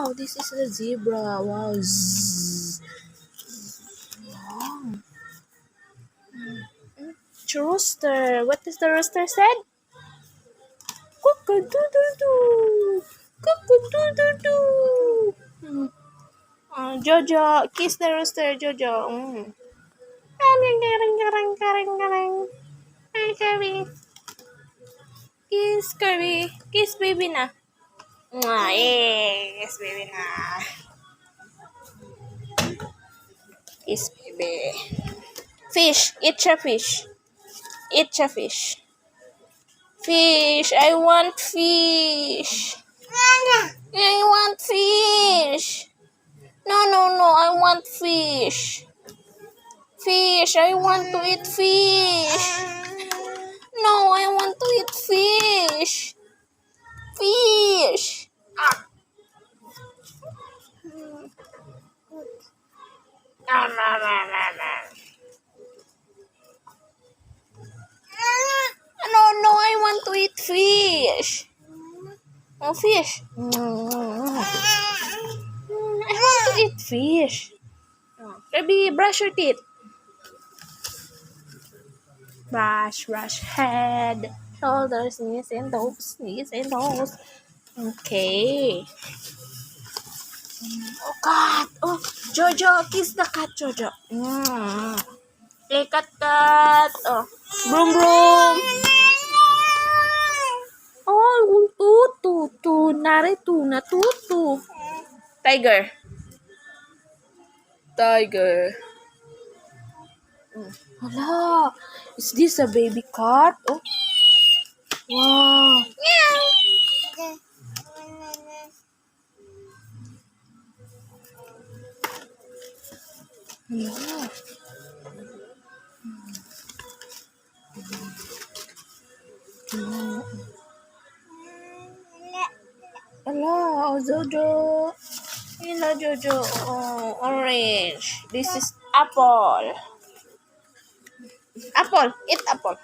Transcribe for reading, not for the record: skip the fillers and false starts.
Wow, this is a zebra. Wow. Zzz. Wow. Rooster. What does the rooster said? Cock-a-doodle-doo. Cock-a-doodle-doo. Jojo, kiss the rooster, Jojo. Hi, Kirby. Kiss, Kirby. Kiss, baby na. Yes, baby na. Kiss, baby. Fish. Eat your fish. Eat your fish. Fish. I want fish. I want fish. No, no, no. I want fish. Fish. I want to eat fish. No, I want to eat fish. Fish. No, no, no, no, no. No, no, I want to eat fish. Oh, fish. I want to eat fish. Baby, brush your teeth. Brush, brush head, shoulders, knees and toes, knees and toes. Okay. Oh, cat. Oh, Jojo, kiss the cat, Jojo. Hey, cat, cat. Oh, broom, broom. Oh, tutu, narito na tutu. Tiger. Tiger. Hala, is this a baby cat? Oh, wow. Yeah. Hala, oh, Jojo. Hello, Jojo. Oh, orange. This is apple. Apple. Eat apple.